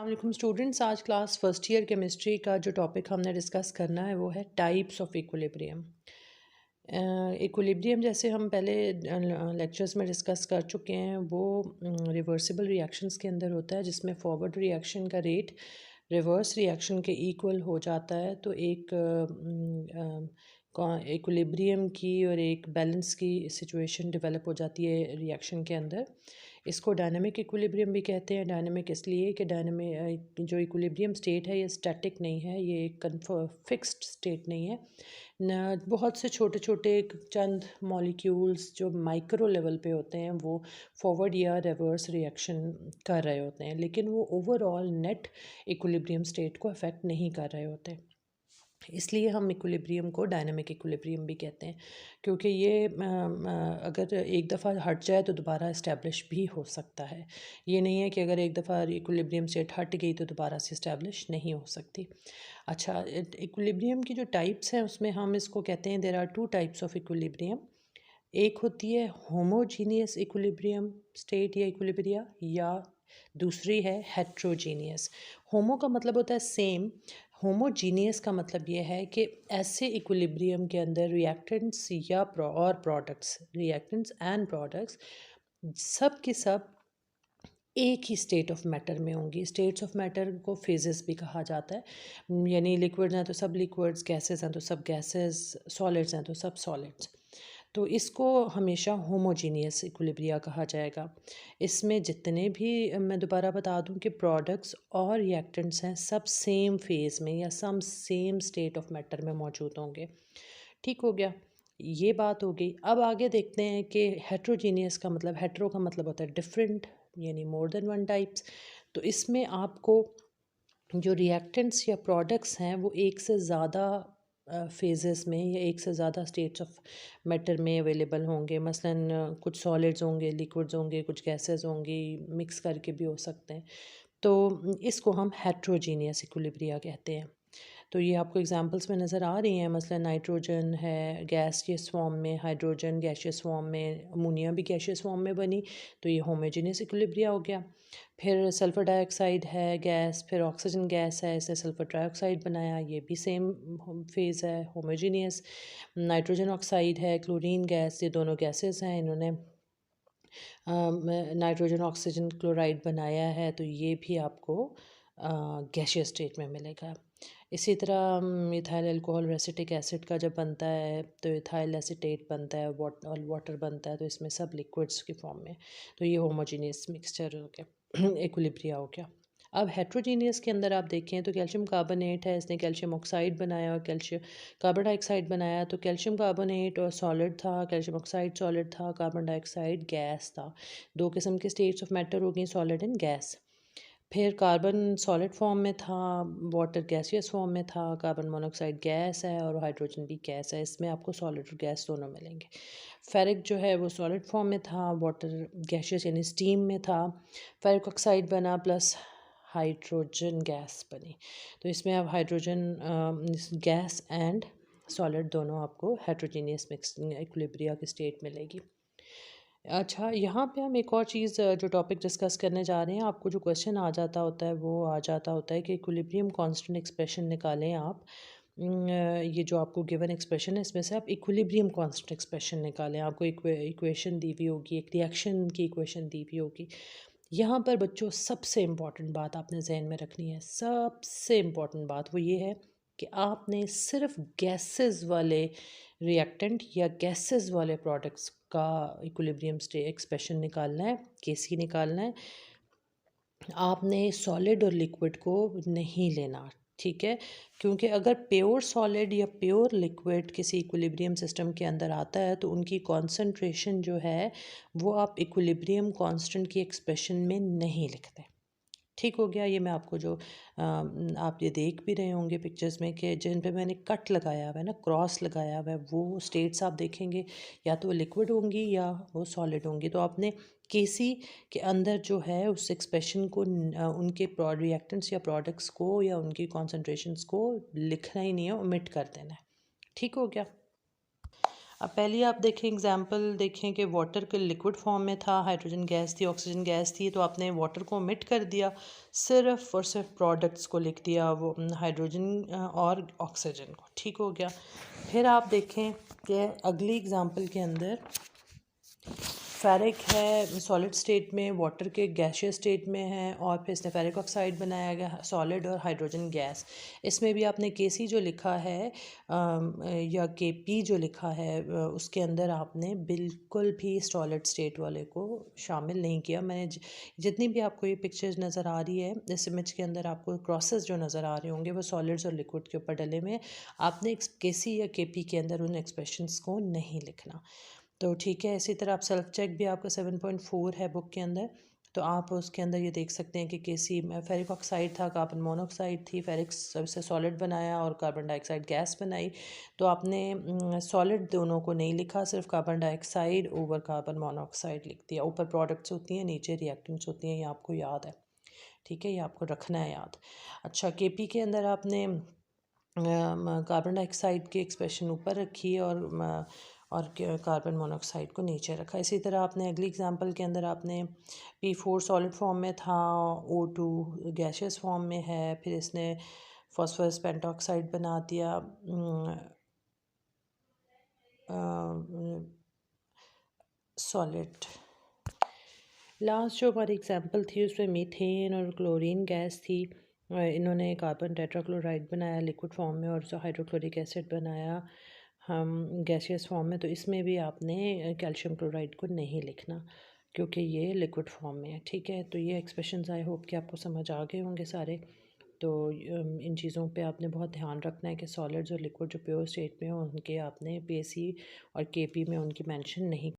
वालेकुम स्टूडेंट्स। आज class first year chemistry का जो टॉपिक हमने डिस्कस करना है वो है टाइप्स ऑफ इक्विलिब्रियम। इक्विलिब्रियम जैसे हम पहले लेक्चर्स में डिस्कस कर चुके हैं वो रिवर्सिबल रिएक्शंस के अंदर होता है, जिसमें फॉरवर्ड रिएक्शन का रेट रिवर्स रिएक्शन के इक्वल हो जाता है। तो एक इक्विलिब्रियम की और एक बैलेंस की सिचुएशन डेवलप हो जाती है रिएक्शन के अंदर। इसको डायनामिक इक्विलिब्रियम भी कहते हैं। डायनामिक इसलिए कि डायनामिक जो इक्विलिब्रियम स्टेट है ये स्टैटिक नहीं है, ये एक फिक्स्ड स्टेट नहीं है न। बहुत से छोटे छोटे चंद मॉलिक्यूल्स जो माइक्रो लेवल पे होते हैं वो फॉरवर्ड या रिवर्स रिएक्शन कर रहे होते हैं, लेकिन वो ओवरऑल नेट इक्विलिब्रियम स्टेट को अफेक्ट नहीं कर रहे होते। इसलिए हम इक्विलिब्रियम को डायनामिक इक्विलिब्रियम भी कहते हैं, क्योंकि ये अगर एक दफ़ा हट जाए तो दोबारा इस्टेब्लिश भी हो सकता है। ये नहीं है कि अगर एक दफ़ा इक्विलिब्रियम स्टेट हट गई तो दोबारा से इस्टेब्लिश नहीं हो सकती। अच्छा, इक्विलिब्रियम की जो टाइप्स हैं उसमें हम इसको कहते हैं there are two types of equilibrium. एक होती है होमोजीनियस इक्विलिब्रियम स्टेट या इक्विलिब्रिया, या दूसरी है हेट्रोजीनियस। होमो का मतलब होता है सेम, होमोजीनियस का मतलब ये है कि ऐसे इक्विलिब्रियम के अंदर रिएक्टेंट्स या प्रोडक्ट्स, रिएक्टेंट्स एंड प्रोडक्ट्स सब के सब एक ही स्टेट ऑफ मैटर में होंगी। स्टेट्स ऑफ मैटर को फेजेस भी कहा जाता है, यानी लिक्विड्स हैं तो सब लिक्विड्स, गैसेस हैं तो सब गैसेस, सॉलिड्स हैं तो सब सॉलिड्स। तो इसको हमेशा होमोजीनियस इक्विलिब्रिया कहा जाएगा। इसमें जितने भी मैं दोबारा बता दूं कि प्रोडक्ट्स और रिएक्टेंट्स हैं सब सेम फेज़ में या सम सेम स्टेट ऑफ मैटर में मौजूद होंगे। ठीक हो गया, ये बात हो गई। अब आगे देखते हैं कि हेट्रोजीनियस का मतलब, हेट्रो का मतलब होता है डिफरेंट, यानी मोर देन वन टाइप्स। तो इसमें आपको जो रिएक्टेंट्स या प्रोडक्ट्स हैं वो एक से ज़्यादा फेजेस में या एक से ज़्यादा स्टेट्स ऑफ मैटर में अवेलेबल होंगे। मसलन कुछ सॉलिड्स होंगे, लिक्विड्स होंगे, कुछ गैसेस होंगी, मिक्स करके भी हो सकते हैं। तो इसको हम हेट्रोजीनियस इक्विलिब्रिया कहते हैं। तो ये आपको एग्जांपल्स में नज़र आ रही हैं। मसलन नाइट्रोजन है गैसियस फॉर्म में, हाइड्रोजन गैसियस फॉर्म में, अमोनिया भी गैसियस फॉर्म में बनी, तो ये होमोजेनियस इक्विलिब्रिया हो गया। फिर सल्फ़र डाइऑक्साइड है गैस, फिर ऑक्सीजन गैस है, इससे सल्फ़र ट्राइऑक्साइड बनाया, ये भी सेम फेज़ है, होमोजेनियस। नाइट्रोजन ऑक्साइड है, क्लोरीन गैस, ये दोनों गैसेस हैं, इन्होंने नाइट्रोजन ऑक्सीजन क्लोराइड बनाया है, तो ये भी आपको गैसियस स्टेट में मिलेगा। इसी तरह मिथाइल अल्कोहल रेसिटिक एसिड का जब बनता है तो इथाइल एसीटेट बनता है, वाटर बनता है, तो इसमें सब लिक्विड्स की फॉर्म में। तो ये होमोजीनियस मिक्सचर हो गया, इक्विलिब्रिया हो गया। अब हेट्रोजीनियस के अंदर आप देखें तो कैल्शियम कार्बोनेट है, इसने कैल्शियम ऑक्साइड बनाया और कैल्शियम कार्बन डाइऑक्साइड बनाया। तो कैल्शियम कार्बोनेट और सॉलिड था, कैल्शियम ऑक्साइड सॉलिड था, कार्बन डाइऑक्साइड गैस था। दो किस्म के स्टेट्स ऑफ मैटर हो गई, सॉलिड एंड गैस। फिर कार्बन सॉलिड फॉर्म में था, वाटर गैसियस फॉर्म में था, कार्बन मोनोऑक्साइड गैस है और हाइड्रोजन भी गैस है। इसमें आपको सॉलिड और गैस दोनों मिलेंगे। फेरिक जो है वो सॉलिड फॉर्म में था, वाटर गैसियस यानी स्टीम में था। फेरिक ऑक्साइड बना प्लस हाइड्रोजन गैस बनी। तो इसमें अब हाइड्रोजन गैस एंड सॉलिड दोनों आपको हेट्रोजीनियस मिक्स इक्विलिब्रिया की स्टेट मिलेगी। अच्छा, यहाँ पे हम एक और चीज़ जो टॉपिक डिस्कस करने जा रहे हैं, आपको जो क्वेश्चन आ जाता होता है वो आ जाता होता है कि इक्विलिब्रियम कांस्टेंट एक्सप्रेशन निकालें आप। ये जो आपको गिवन एक्सप्रेशन है इसमें से आप इक्विलिब्रियम कांस्टेंट एक्सप्रेशन निकालें। आपको इक्वेशन दी हुई होगी, एक रिएक्शन की इक्वेशन दी हुई होगी। यहाँ पर बच्चों सबसे इम्पॉर्टेंट बात आपने जहन में रखनी है, सबसे इम्पॉर्टेंट बात वो ये है कि आपने सिर्फ गैसेस वाले रिएक्टेंट या गैसेस वाले प्रोडक्ट्स का इक्विलिब्रियम स्टे एक्सप्रेशन निकालना है, केसी निकालना है। आपने सॉलिड और लिक्विड को नहीं लेना, ठीक है? क्योंकि अगर प्योर सॉलिड या प्योर लिक्विड किसी इक्विलिब्रियम सिस्टम के अंदर आता है तो उनकी कॉन्सेंट्रेशन जो है वो आप इक्विलिब्रियम कांस्टेंट की एक्सप्रेशन में नहीं लिखते। ठीक हो गया। ये मैं आपको जो आप ये देख भी रहे होंगे पिक्चर्स में कि जिन पे मैंने कट लगाया हुआ है ना, क्रॉस लगाया हुआ है, वो स्टेट्स आप देखेंगे या तो वो लिक्विड होंगी या वो सॉलिड होंगी। तो आपने केसी के अंदर जो है उस एक्सप्रेशन को उनके रिएक्टेंट्स या प्रोडक्ट्स को या उनकी कॉन्सेंट्रेशंस को लिखना ही नहीं है, ओमिट कर देना है। ठीक हो गया। अब पहले आप देखें एग्जांपल देखें कि वाटर के लिक्विड फॉर्म में था, हाइड्रोजन गैस थी, ऑक्सीजन गैस थी, तो आपने वाटर को ओमिट कर दिया, सिर्फ और सिर्फ प्रोडक्ट्स को लिख दिया, वो हाइड्रोजन और ऑक्सीजन को। ठीक हो गया। फिर आप देखें कि अगली एग्जांपल के अंदर फेरिक है सॉलिड स्टेट में, वाटर के गैशियस स्टेट में है, और फिर इसने फेरिक ऑक्साइड बनाया गया सॉलिड और हाइड्रोजन गैस। इसमें भी आपने केसी जो लिखा है या केपी जो लिखा है उसके अंदर आपने बिल्कुल भी सॉलिड स्टेट वाले को शामिल नहीं किया। मैंने जितनी भी आपको ये पिक्चर्स नज़र आ रही है इस इमेज के अंदर, आपको क्रॉसेस जो नज़र आ रहे होंगे वो सॉलिड्स और लिक्विड के ऊपर डले में, आपने केसी या केपी के अंदर उन एक्सप्रेशंस को नहीं लिखना। तो ठीक है। इसी तरह आप सेल्फ चेक भी आपका 7.4 है बुक के अंदर, तो आप उसके अंदर ये देख सकते हैं कि केसी फेरिक ऑक्साइड था, कार्बन मोनोऑक्साइड थी, फेरिक से सॉलिड बनाया और कार्बन डाइऑक्साइड गैस बनाई। तो आपने सॉलिड दोनों को नहीं लिखा, सिर्फ carbon dioxide over carbon monoxide लिख दिया। ऊपर प्रोडक्ट्स होती हैं, नीचे रिएक्टेंट्स होती हैं, ये आपको याद है। ठीक है, ये आपको रखना है याद। अच्छा, केपी के अंदर आपने कार्बन डाइऑक्साइड की एक्सप्रेशन ऊपर रखी और कार्बन मोनोऑक्साइड को नीचे रखा। इसी तरह आपने अगली एग्जांपल के अंदर आपने P4 सॉलिड फॉर्म में था, O2 गैशियस फॉर्म में है, फिर इसने फॉस्फोरस पेंटॉक्साइड बना दिया, सॉलिड। लास्ट जो हमारी एग्जांपल थी उसमें मीथेन और क्लोरीन गैस थी। इन्होंने कार्बन टेट्राक्लोराइड बनाया लिक्विड फॉर्म में और हाइड्रोक्लोरिक एसिड बनाया हम गैसियस फॉर्म में। तो इसमें भी आपने कैल्शियम क्लोराइड को नहीं लिखना क्योंकि ये लिक्विड फॉर्म में है। ठीक है, तो ये एक्सप्रेशंस आई होप कि आपको समझ आ गए होंगे सारे। तो इन चीज़ों पे आपने बहुत ध्यान रखना है कि सॉलिड्स और लिक्विड जो प्योर स्टेट में हो उनके आपने पीएसी और केपी में उनकी मेंशन नहीं